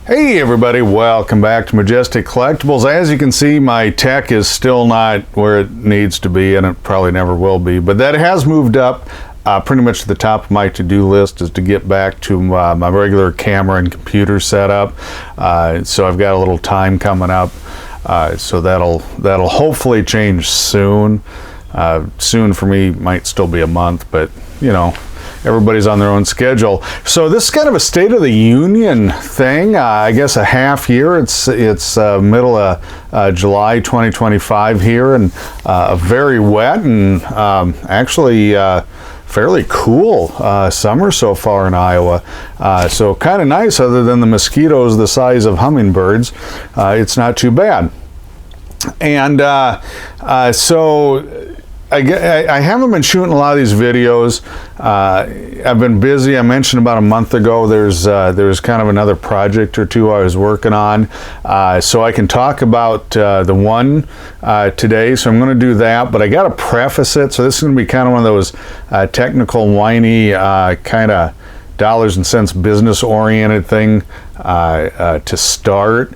Hey everybody, welcome back to Majestic Collectibles. As you can see, my tech is still not where it needs to be, and it probably never will be, but that has moved up pretty much to the top of my to-do list, is to get back to my regular camera and computer setup. So I've got a little time coming up, so that'll hopefully change soon. Soon for me might still be a month, but you know, everybody's on their own schedule. So this is kind of a State of the Union thing. I guess a half year. It's middle of July 2025 here, and very wet and actually fairly cool summer so far in Iowa. So kind of nice, other than the mosquitoes the size of hummingbirds. It's not too bad. And so I haven't been shooting a lot of these videos. I've been busy. I mentioned about a month ago there's kind of another project or two I was working on, so I can talk about the one today. So I'm going to do that, but I got to preface it. So this is going to be kind of one of those technical, whiny, kind of dollars and cents business oriented thing to start.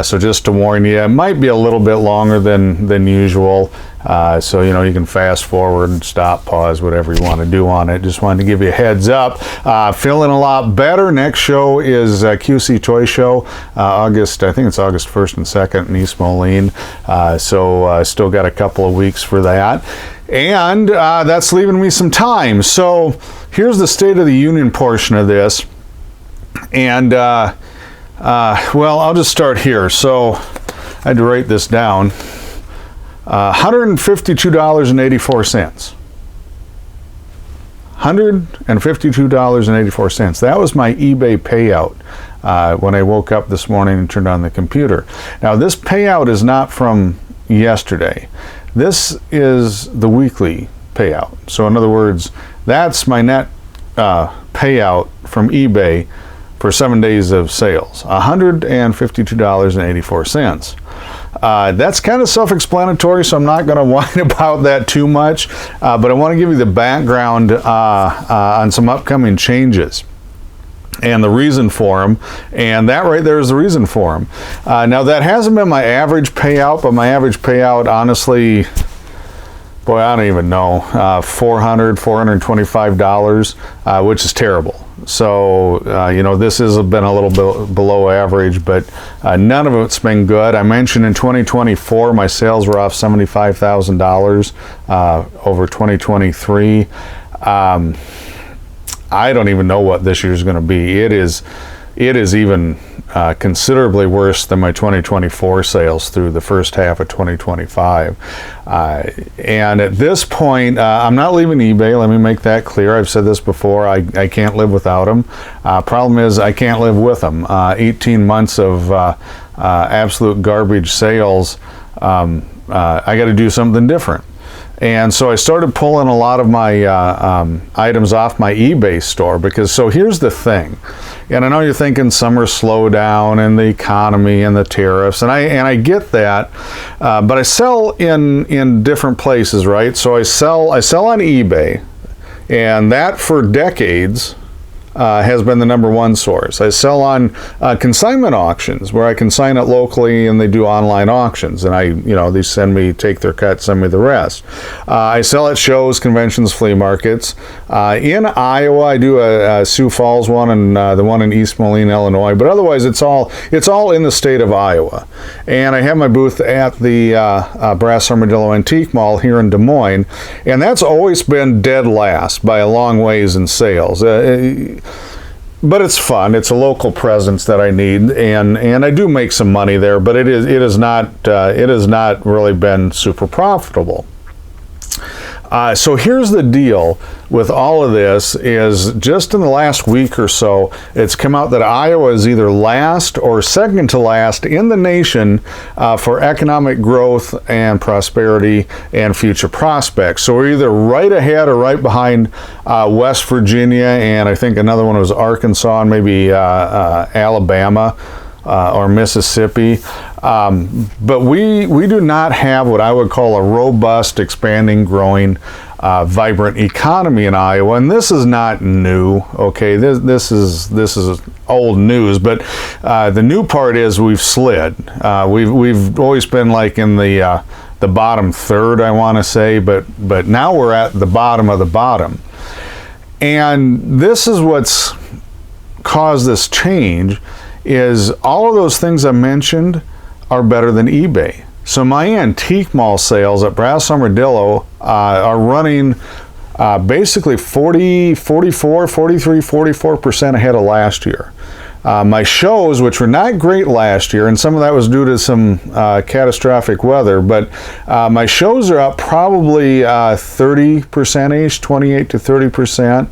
So just to warn you, it might be a little bit longer than usual. So you know, you can fast forward, stop, pause, whatever you want to do on it. Just wanted to give you a heads up. Feeling a lot better. Next show is QC Toy Show, August, I think it's August 1st and 2nd in East Moline. So still got a couple of weeks for that. And that's leaving me some time. So here's the State of the Union portion of this. And well, I'll just start here. So I had to write this down. $152.84. $152.84. That was my eBay payout when I woke up this morning and turned on the computer. Now this payout is not from yesterday. This is the weekly payout. So in other words, that's my net payout from eBay for 7 days of sales, $152.84. That's kind of self-explanatory, so I'm not going to whine about that too much, but I want to give you the background on some upcoming changes and the reason for them, and that right there is the reason for them. Now that hasn't been my average payout, but my average payout, honestly, boy, I don't even know, $425, which is terrible. So, you know, this has been a little bit below average, but none of it's been good. I mentioned in 2024, my sales were off $75,000 over 2023. I don't even know what this year's going to be. It is even considerably worse than my 2024 sales through the first half of 2025. And at this point, I'm not leaving eBay. Let me make that clear. I've said this before. I can't live without them. Problem is, I can't live with them. 18 months of absolute garbage sales. I got to do something different. And so I started pulling a lot of my items off my eBay store, because so here's the thing, and I know you're thinking summer slowdown and the economy and the tariffs, and I get that, but I sell in different places, right? So I sell on eBay, and that for decades has been the #1 source. I sell on consignment auctions, where I consign it locally and they do online auctions, and they take their cut, send me the rest. I sell at shows, conventions, flea markets. In Iowa, I do a Sioux Falls one and the one in East Moline, Illinois, but otherwise it's all in the state of Iowa. And I have my booth at the Brass Armadillo Antique Mall here in Des Moines, and that's always been dead last by a long ways in sales. But it's fun. It's a local presence that I need, and I do make some money there, but it has not really been super profitable. So here's the deal with all of this is, just in the last week or so, it's come out that Iowa is either last or second to last in the nation for economic growth and prosperity and future prospects. So we're either right ahead or right behind West Virginia, and I think another one was Arkansas, and maybe Alabama. Or Mississippi. But we do not have what I would call a robust, expanding, growing, vibrant economy in Iowa, and this is not new. Okay, this is old news, but the new part is we've slid. We've always been like in the bottom third, I want to say, but now we're at the bottom of the bottom, and this is what's caused this change. Is all of those things I mentioned are better than eBay. So my antique mall sales at Brass Armadillo are running basically 44% ahead of last year. My shows, which were not great last year, and some of that was due to some catastrophic weather, but my shows are up probably 30%-ish, 28 to 30%.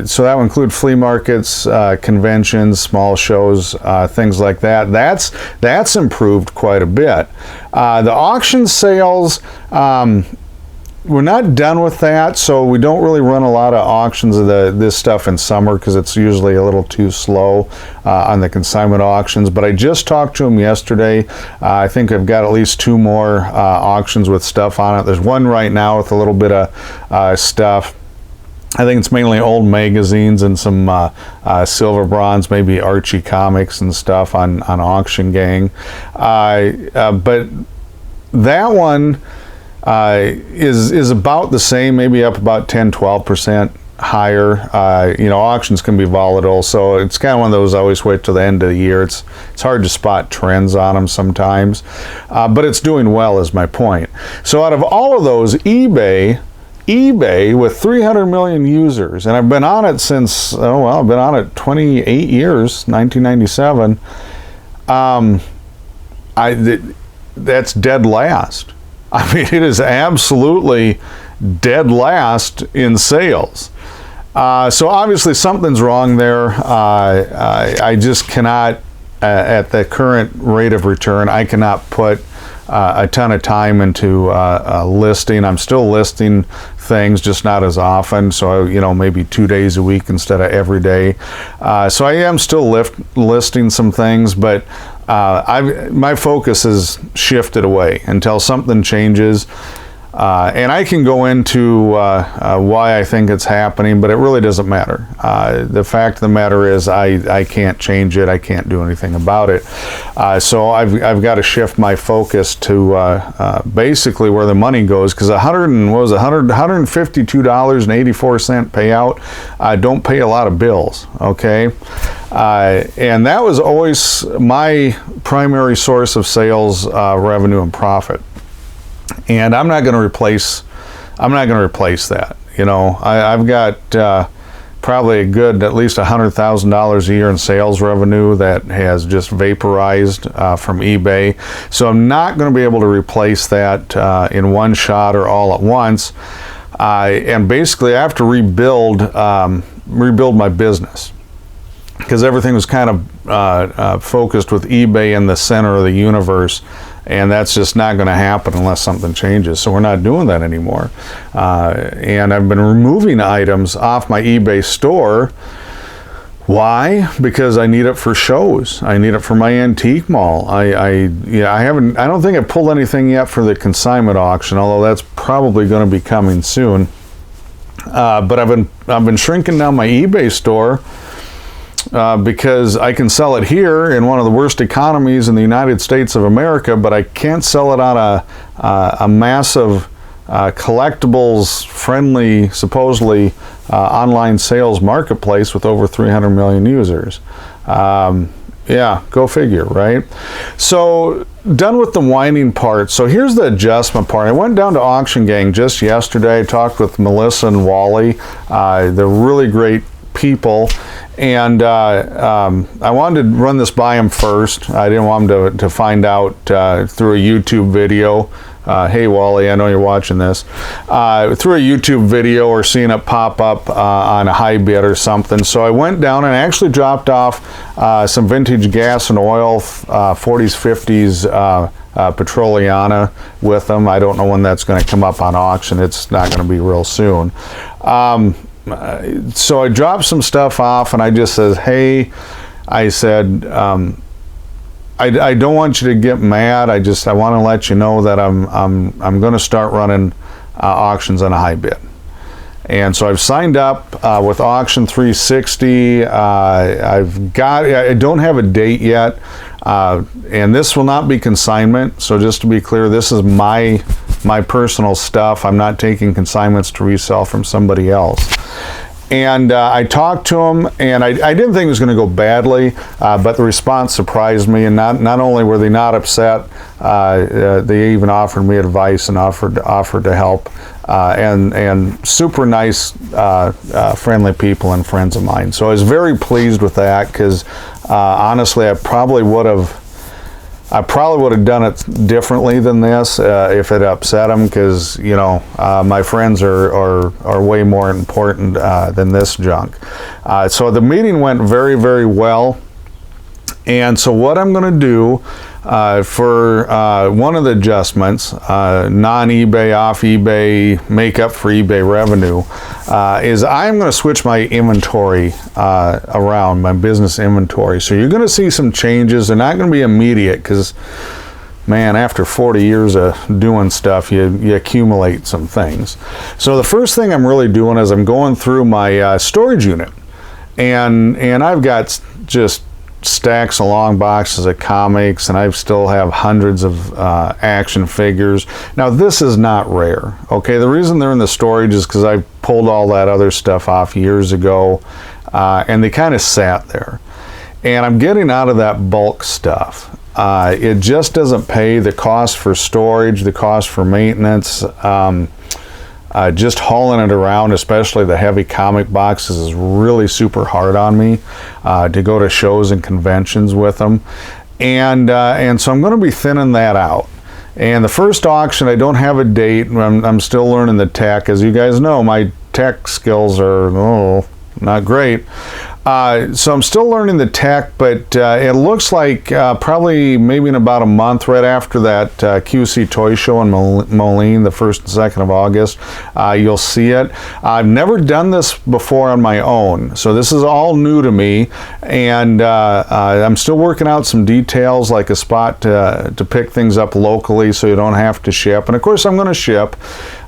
So that would include flea markets, conventions, small shows, things like that. That's improved quite a bit. The auction sales, we're not done with that, so we don't really run a lot of auctions of this stuff in summer because it's usually a little too slow on the consignment auctions. But I just talked to them yesterday. I think I've got at least 2 more auctions with stuff on it. There's one right now with a little bit of stuff. I think it's mainly old magazines and some silver bronze, maybe Archie comics and stuff on Auction Gang. But that one is about the same, maybe up about 10-12% higher. Auctions can be volatile, so it's kind of one of those I always wait till the end of the year. It's hard to spot trends on them sometimes, but it's doing well is my point. So out of all of those, eBay with 300 million users, and I've been on it since, I've been on it 28 years, 1997. That's dead last. I mean, it is absolutely dead last in sales. So obviously something's wrong there. I just cannot, at the current rate of return, I cannot put a ton of time into listing. I'm still listing things, just not as often. So, maybe 2 days a week instead of every day. So I am still listing some things, but my focus has shifted away until something changes. And I can go into why I think it's happening, but it really doesn't matter. The fact of the matter is I can't change it. I can't do anything about it. So I've got to shift my focus to basically where the money goes, because $152.84 payout don't pay a lot of bills, okay? And that was always my primary source of sales revenue and profit. And I'm not going to replace that. I've got probably a good at least $100,000 a year in sales revenue that has just vaporized from eBay. So I'm not going to be able to replace that in one shot or all at once. And basically I have to rebuild my business, because everything was kind of focused with eBay in the center of the universe. And that's just not going to happen unless something changes. So we're not doing that anymore. And I've been removing items off my eBay store. Why? Because I need it for shows. I need it for my antique mall. I don't think I've pulled anything yet for the consignment auction, although that's probably going to be coming soon. But I've been shrinking down my eBay store. Because I can sell it here in one of the worst economies in the United States of America, but I can't sell it on a massive collectibles friendly, supposedly online sales marketplace with over 300 million users. Yeah, go figure, right? So done with the whining part. So here's the adjustment part. I went down to Auction Gang just yesterday. I talked with Melissa and Wally. They're really great people, and I wanted to run this by him first. I didn't want him to find out through a YouTube video. Hey Wally, I know you're watching this. Through a YouTube video or seeing it pop up on a high bid or something. So I went down and actually dropped off some vintage gas and oil 40s, 50s Petroliana with them. I don't know when that's going to come up on auction. It's not going to be real soon. So I dropped some stuff off, and I just said, hey, I said, I don't want you to get mad. I want to let you know that I'm going to start running auctions on a high bid. And so I've signed up with Auction 360. I don't have a date yet, and this will not be consignment. So just to be clear, this is my personal stuff. I'm not taking consignments to resell from somebody else. And I talked to him, and I didn't think it was going to go badly, but the response surprised me. And not only were they not upset, they even offered me advice and offered to help. And super nice, friendly people and friends of mine. So I was very pleased with that, because honestly, I probably would have done it differently than this if it upset them, because my friends are way more important than this junk. So the meeting went very, very well. And so what I'm going to do for one of the adjustments, non-eBay, off eBay, make up for eBay revenue, is I'm going to switch my inventory around, my business inventory. So you're going to see some changes. They're not going to be immediate, because man, after 40 years of doing stuff, you accumulate some things. So the first thing I'm really doing is I'm going through my storage unit, and I've got just stacks of long boxes of comics, and I still have hundreds of action figures. Now this is not rare, okay? The reason they're in the storage is because I pulled all that other stuff off years ago, and they kind of sat there. And I'm getting out of that bulk stuff. It just doesn't pay the cost for storage, the cost for maintenance. Just hauling it around, especially the heavy comic boxes, is really super hard on me to go to shows and conventions with them. And so I'm going to be thinning that out. And the first auction, I don't have a date. I'm still learning the tech. As you guys know, my tech skills are not great. So I'm still learning the tech, but it looks like probably maybe in about a month, right after that QC Toy Show in Moline, the 1st and 2nd of August, you'll see it. I've never done this before on my own, so this is all new to me, and I'm still working out some details, like a spot to pick things up locally so you don't have to ship. And of course I'm going to ship.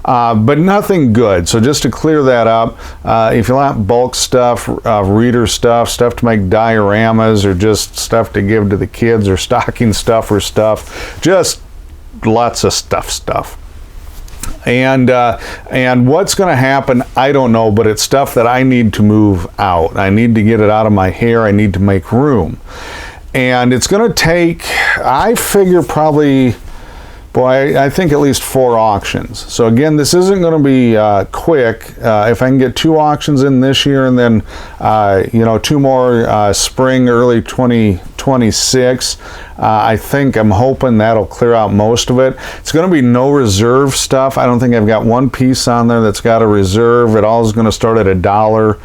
But nothing good. So just to clear that up, if you want bulk stuff, reader stuff to make dioramas, or just stuff to give to the kids, or stocking stuff, just lots of stuff. And what's going to happen, I don't know, but it's stuff that I need to move out. I need to get it out of my hair. I need to make room. And it's going to take, I figure, probably, I think at least 4 auctions. So again, this isn't going to be quick. If I can get 2 auctions in this year, and then 2 more spring, early 2026, I'm hoping that'll clear out most of it. It's going to be no reserve stuff. I don't think I've got one piece on there that's got a reserve. It all is going to start at $1.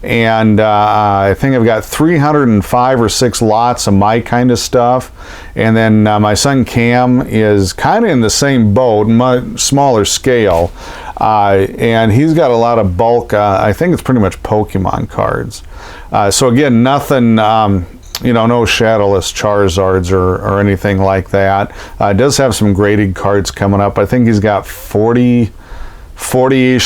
And I think I've got 305 or 6 lots of my kind of stuff. And then my son Cam is kind of in the same boat, much smaller scale, and he's got a lot of bulk. I think it's pretty much Pokemon cards. So again, nothing, no Shadowless Charizards or anything like that. It does have some graded cards coming up. I think he's got 40-ish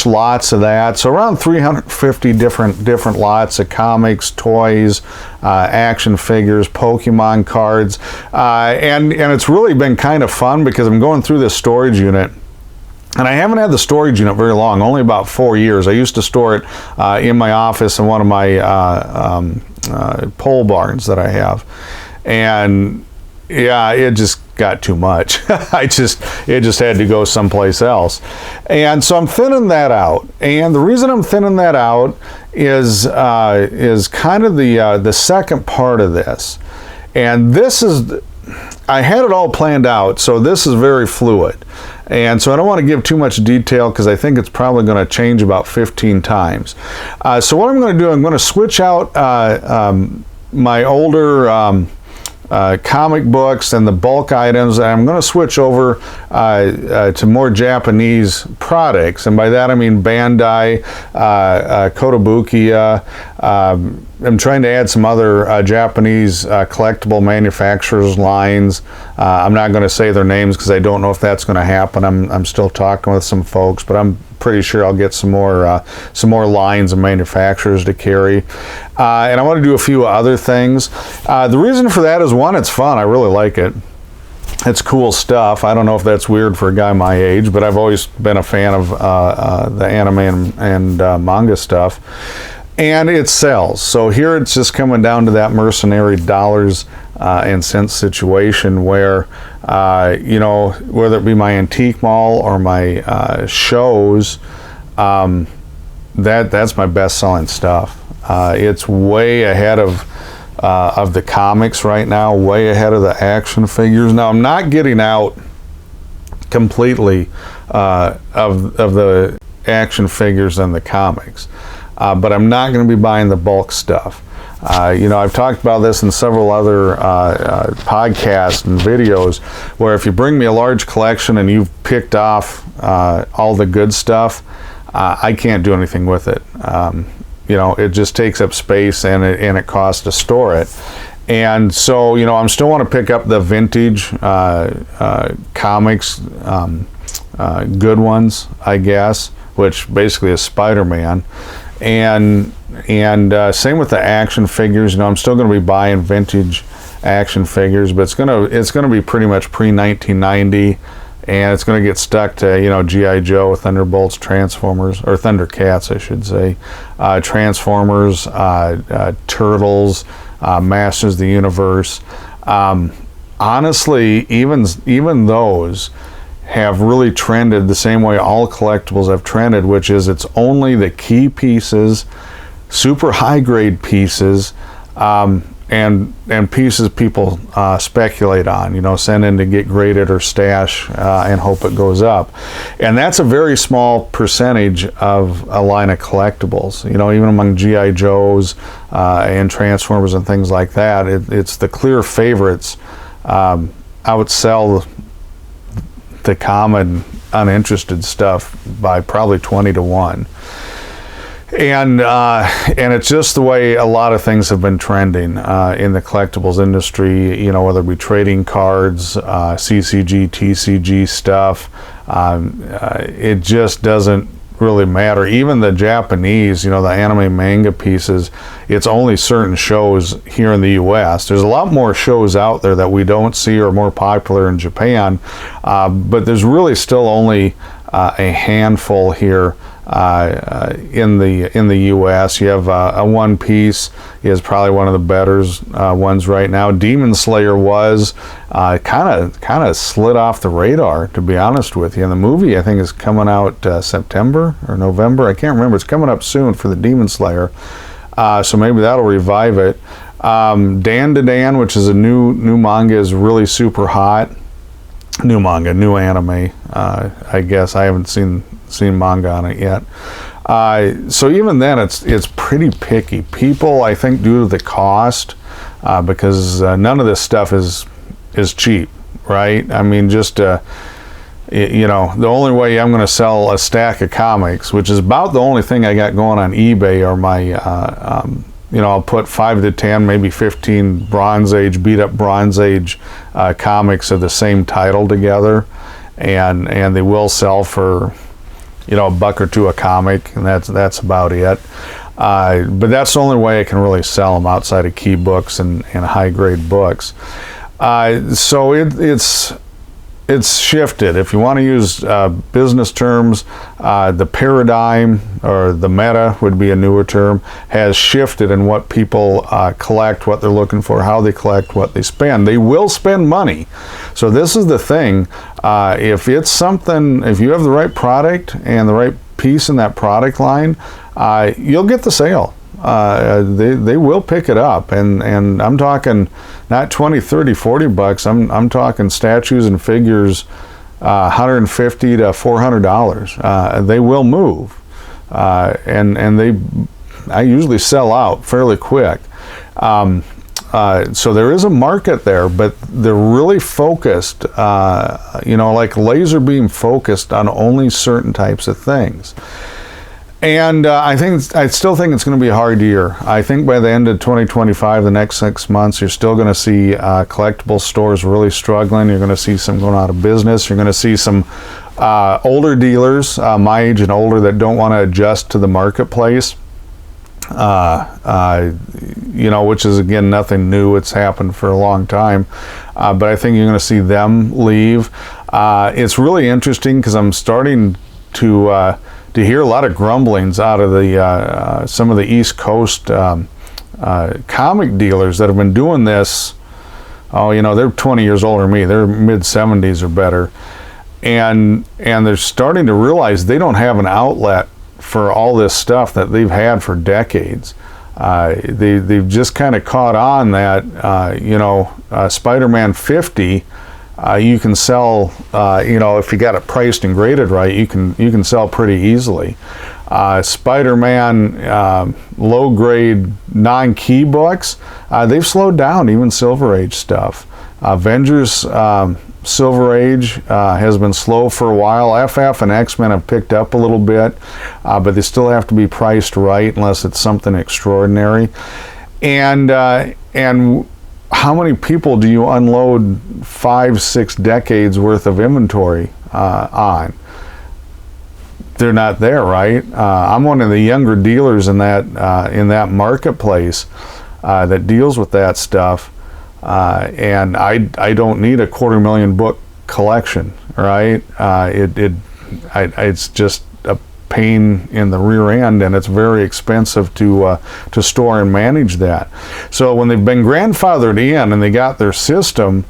lots of that, so around 350 different lots of comics, toys, action figures, Pokemon cards, and it's really been kind of fun, because I'm going through this storage unit, and I haven't had the storage unit very long, only about 4 years. I used to store it in my office in one of my pole barns that I have, and yeah, it just got too much. It just had to go someplace else. And so I'm thinning that out. And the reason I'm thinning that out is kind of the second part of this. And this is, I had it all planned out, so this is very fluid. And so I don't want to give too much detail, because I think it's probably going to change about 15 times. So what I'm going to do, I'm going to switch out my older comic books and the bulk items, and I'm going to switch over to more Japanese products, and by that I mean Bandai, Kotobukiya, I'm trying to add some other Japanese collectible manufacturers lines. I'm not going to say their names because I don't know if that's going to happen. I'm still talking with some folks, but I'm pretty sure I'll get some more lines of manufacturers to carry. And I want to do a few other things. The reason for that is, one, it's fun. I really like it. It's cool stuff. I don't know if that's weird for a guy my age, but I've always been a fan of the anime and manga stuff. And it sells. So here it's just coming down to that mercenary dollars and cents situation where, you know, whether it be my antique mall or my shows, that's my best selling stuff. It's way ahead of the comics right now, way ahead of the action figures. Now, I'm not getting out completely of the action figures and the comics. But I'm not going to be buying the bulk stuff. You know, I've talked about this in several other podcasts and videos, where if you bring me a large collection and you've picked off all the good stuff, I can't do anything with it. You know, it just takes up space, and it costs to store it. And so, you know, I'm still want to pick up the vintage comics, good ones, I guess, which basically is Spider-Man. And same with the action figures. You know, I'm still going to be buying vintage action figures, but it's gonna be pretty much pre-1990, and it's going to get stuck to, you know, G.I. Joe, Thunderbolts, Transformers, or Thundercats, I should say, Transformers, Turtles, Masters of the Universe. Honestly, even those have really trended the same way all collectibles have trended, which is it's only the key pieces, super high grade pieces, and pieces people speculate on, you know, send in to get graded or stash and hope it goes up. And that's a very small percentage of a line of collectibles. You know, even among G.I. Joes and Transformers and things like that, it's the clear favorites outsell the common uninterested stuff by probably 20 to 1. And it's just the way a lot of things have been trending in the collectibles industry, you know, whether it be trading cards, CCG, TCG stuff. It just doesn't really matter. Even the Japanese, you know, the anime manga pieces, it's only certain shows here in the US. There's a lot more shows out there that we don't see or more popular in Japan, but there's really still only a handful here in the U.S. You have a One Piece is probably one of the better ones right now. Demon Slayer was kind of slid off the radar, to be honest with you. And the movie, I think, is coming out September or November. I can't remember. It's coming up soon for the Demon Slayer, so maybe that'll revive it. Dan to Dan, which is a new manga, is really super hot. New manga, new anime. I guess I haven't seen manga on it yet. So even then, it's pretty picky. People, I think, due to the cost, because none of this stuff is cheap, right? I mean, just you know, the only way I'm going to sell a stack of comics, which is about the only thing I got going on eBay, are my you know, I'll put 5 to 10, maybe 15 Bronze Age, beat up Bronze Age comics of the same title together, and they will sell for, you know, $1 or $2 a comic, and that's about it. But that's the only way I can really sell them outside of key books and high grade books. So it's shifted. If you want to use business terms, the paradigm, or the meta would be a newer term, has shifted in what people collect, what they're looking for, how they collect, what they spend. They will spend money. So this is the thing. If it's something, if you have the right product and the right piece in that product line, you'll get the sale. They will pick it up, and I'm talking not 20, 30, 40 bucks. I'm talking statues and figures, $150 to $400. They will move, and I usually sell out fairly quick. So there is a market there, but they're really focused, you know, like laser beam focused on only certain types of things. And I still think it's going to be a hard year. I think by the end of 2025, the next 6 months, you're still going to see collectible stores really struggling. You're going to see some going out of business. You're going to see some older dealers, my age and older, that don't want to adjust to the marketplace. Which is, again, nothing new. It's happened for a long time. But I think you're going to see them leave. It's really interesting because I'm starting to hear a lot of grumblings out of the some of the East Coast comic dealers that have been doing this. They're 20 years older than me. They're mid-70s or better. And they're starting to realize they don't have an outlet for all this stuff that they've had for decades. They've just kind of caught on that, Spider-Man 50, you can sell, if you got it priced and graded right, you can sell pretty easily. Spider-Man low-grade non-key books, they've slowed down, even Silver Age stuff. Avengers Silver Age has been slow for a while. FF and X-Men have picked up a little bit, but they still have to be priced right unless it's something extraordinary. And how many people do you unload 5-6 decades worth of inventory on? They're not there, right? I'm one of the younger dealers in that marketplace that deals with that stuff. And I don't need a 250,000 book collection, right? It's just a pain in the rear end, and it's very expensive to store and manage that. So when they've been grandfathered in and they got their system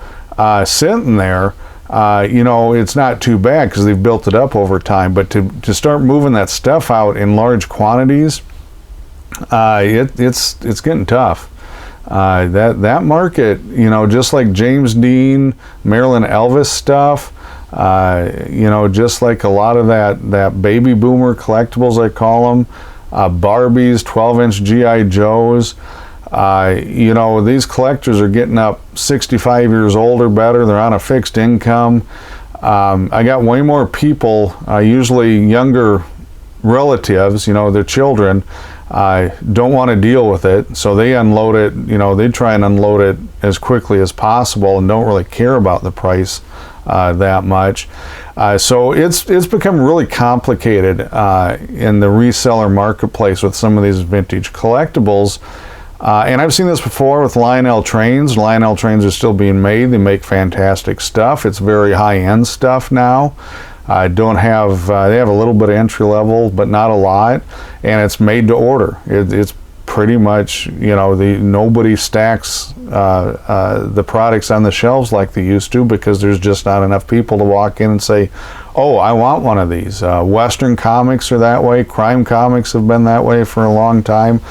sitting there, it's not too bad because they've built it up over time. But to start moving that stuff out in large quantities, it's getting tough. That market, just like James Dean, Marilyn Elvis stuff, just like a lot of that baby boomer collectibles, I call them, Barbies, 12-inch G.I. Joes, these collectors are getting up 65 years old or better. They're on a fixed income. I got way more people, usually younger relatives, their children, don't want to deal with it, so they unload it. They try and unload it as quickly as possible and don't really care about the price that much. So it's become really complicated in the reseller marketplace with some of these vintage collectibles. And Have seen this before with Lionel trains. Lionel trains are still being made. They make fantastic stuff. It's very high-end stuff now. They have a little bit of entry level, but not a lot, and it's made to order. It's pretty much, nobody stacks the products on the shelves like they used to because there's just not enough people to walk in and say, oh, I want one of these. Western comics are that way. Crime comics have been that way for a long time.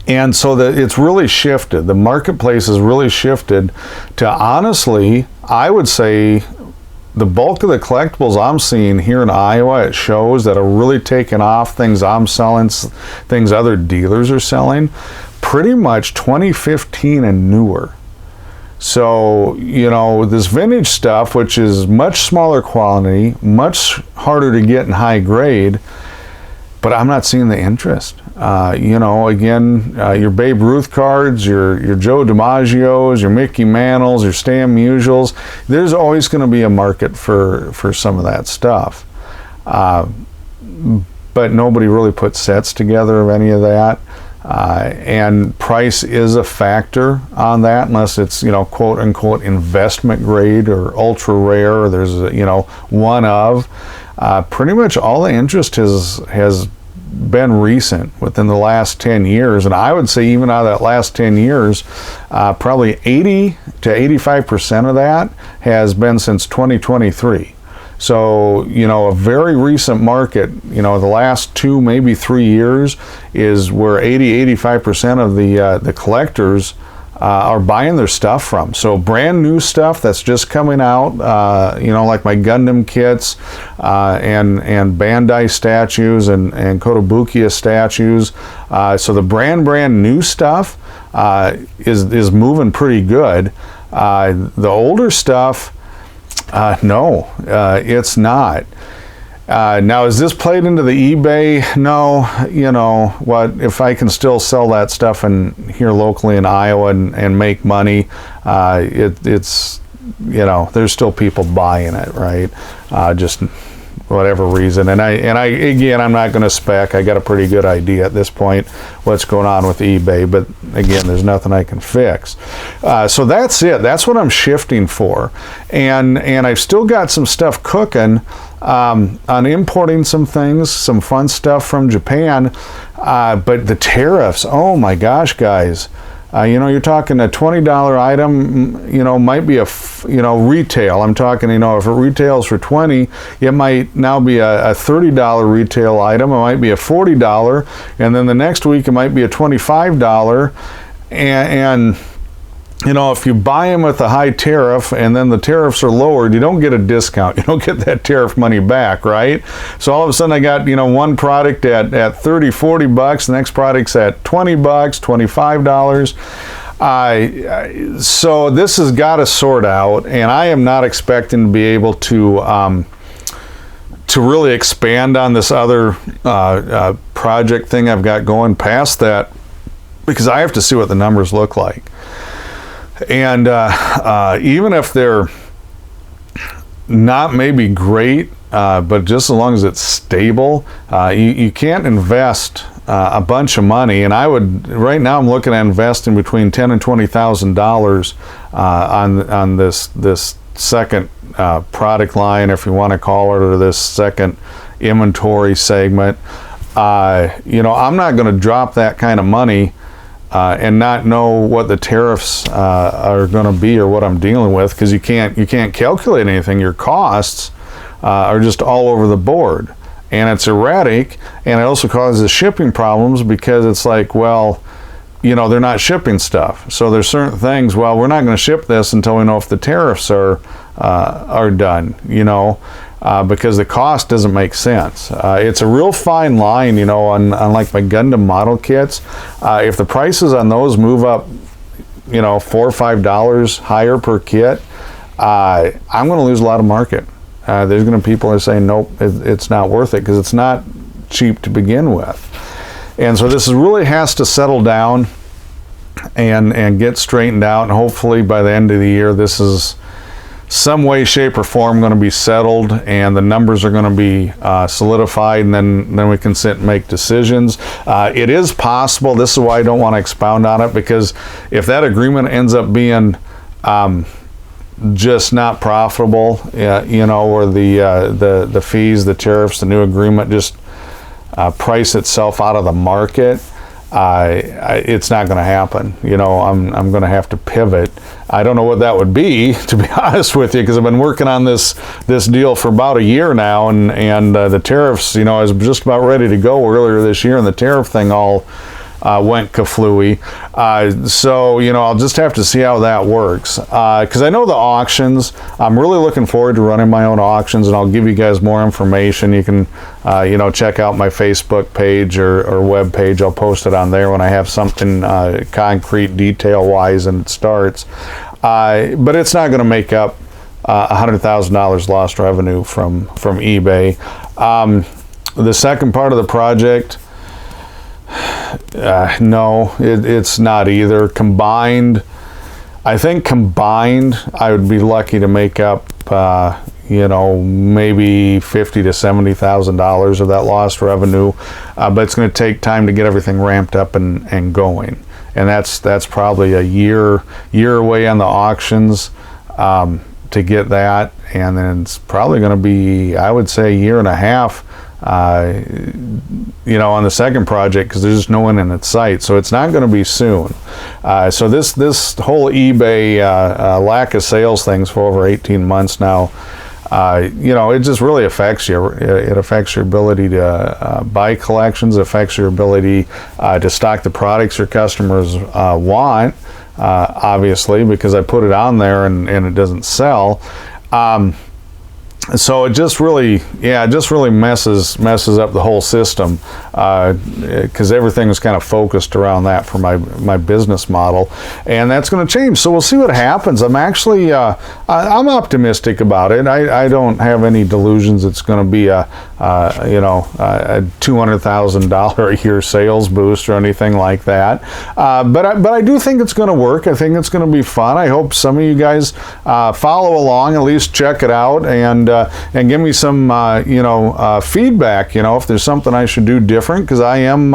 And so it's really shifted. The marketplace has really shifted to, honestly, I would say, the bulk of the collectibles I'm seeing here in Iowa at shows that are really taking off, things I'm selling, things other dealers are selling, pretty much 2015 and newer. So, this vintage stuff, which is much smaller quality, much harder to get in high grade, but I'm not seeing the interest. Your Babe Ruth cards, your Joe DiMaggio's, your Mickey Mantles, your Stan Musials, there's always going to be a market for some of that stuff. But nobody really puts sets together of any of that. And price is a factor on that, unless it's, quote unquote investment grade or ultra rare, or there's, one of. Pretty much all the interest has been recent within the last 10 years, and I would say even out of that last 10 years, probably 80 to 85% of that has been since 2023. So, a very recent market, the last 2, maybe 3 years is where 80-85% of the collectors are buying their stuff from. So brand new stuff that's just coming out, like my Gundam kits and Bandai statues and Kotobukiya statues. So the brand new stuff is moving pretty good. The older stuff, no, it's not. Now, is this played into the eBay? No. You know what? If I can still sell that stuff here locally in Iowa and make money, it's, you know, there's still people buying it, right? Just whatever reason. And I again, I'm not going to spec. I got a pretty good idea at this point what's going on with eBay, but again, there's nothing I can fix. So that's it. That's what I'm shifting for. And I've still got some stuff cooking on importing some things, some fun stuff from Japan. But the tariffs, oh my gosh, guys. You know, you're talking a $20 item, you know, might be retail. I'm talking, you know, if it retails for $20, it might now be a $30 retail item. It might be a $40, and then the next week it might be a $25. And you know, if you buy them with a high tariff and then the tariffs are lowered, you don't get a discount. You don't get that tariff money back, right? So all of a sudden I got, you know, one product at $30-40, the next product's at $20, $25. So this has got to sort out, and I am not expecting to be able to really expand on this other project thing I've got going past that, because I have to see what the numbers look like. And even if they're not maybe great, but just as long as it's stable, you can't invest a bunch of money. And I would, right now I'm looking at investing between $10,000 and $20,000 on this second product line, if you want to call it, or this second inventory segment. You know, I'm not going to drop that kind of money and not know what the tariffs are going to be or what I'm dealing with, because you can't calculate anything. Your costs are just all over the board, and it's erratic, and it also causes shipping problems, because it's like, well, you know, they're not shipping stuff. So there's certain things, well, we're not going to ship this until we know if the tariffs are done, you know. Because the cost doesn't make sense. It's a real fine line, you know, on like my Gundam model kits. If the prices on those move up, you know, $4 or $5 higher per kit, I'm going to lose a lot of market. There's going to be people that are saying, nope, it's not worth it, because it's not cheap to begin with. And so this really has to settle down and get straightened out, and hopefully by the end of the year, this is some way, shape, or form going to be settled, and the numbers are going to be solidified, and then we can sit and make decisions. It is possible, this is why I don't want to expound on it, because if that agreement ends up being just not profitable, you know, or the fees, the tariffs, the new agreement just price itself out of the market, it's not going to happen. You know, I'm going to have to pivot. I don't know what that would be, to be honest with you, because I've been working on this deal for about a year now, and the tariffs, you know, I was just about ready to go earlier this year, and the tariff thing all went kaflooey. So, you know, I'll just have to see how that works. Because I know the auctions, I'm really looking forward to running my own auctions, and I'll give you guys more information. You can, you know, check out my Facebook page or web page. I'll post it on there when I have something concrete, detail-wise, and it starts. But it's not going to make up $100,000 lost revenue from eBay. The second part of the project, no, it's not either. Combined, I think I would be lucky to make up, you know, maybe $50,000 to $70,000 of that lost revenue, but it's going to take time to get everything ramped up and going, and that's probably a year away on the auctions to get that, and then it's probably going to be, I would say, a year and a half. You know, on the second project, because there's just no one in its sight, so it's not going to be soon. So this whole eBay lack of sales things for over 18 months now, you know, it just really affects you. It affects your ability to buy collections. It affects your ability to stock the products your customers want, obviously, because I put it on there and it doesn't sell. so it just really messes up the whole system, because everything is kind of focused around that for my business model, and that's going to change. So we'll see what happens. I'm actually I'm optimistic about it. I don't have any delusions it's going to be a $200,000 a year sales boost or anything like that. But I do think it's going to work. I think it's going to be fun. I hope some of you guys follow along, at least check it out, and give me some feedback. If there's something I should do different, because I am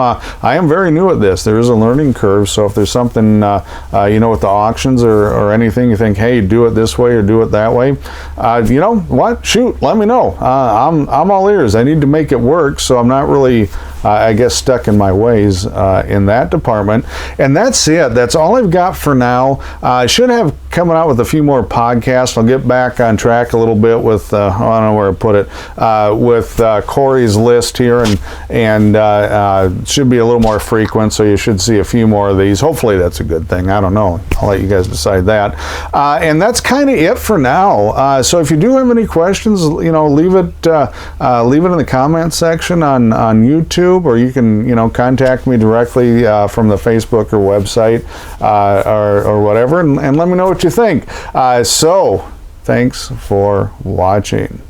very new at this. There is a learning curve. So if there's something with the auctions or anything you think, hey, do it this way or do it that way, you know what? Shoot, let me know. I'm all ears. I need to make it work, so I'm not really I guess stuck in my ways in that department. And that's it. That's all I've got for now. I should have coming out with a few more podcasts. I'll get back on track a little bit with I don't know where to put it, with Corey's list here, and should be a little more frequent, so you should see a few more of these. Hopefully that's a good thing. I don't know. I'll let you guys decide that. And that's kind of it for now. So if you do have any questions, leave it in the comments section on YouTube, or you can contact me directly from the Facebook or website or whatever, and let me know what you think. So thanks for watching.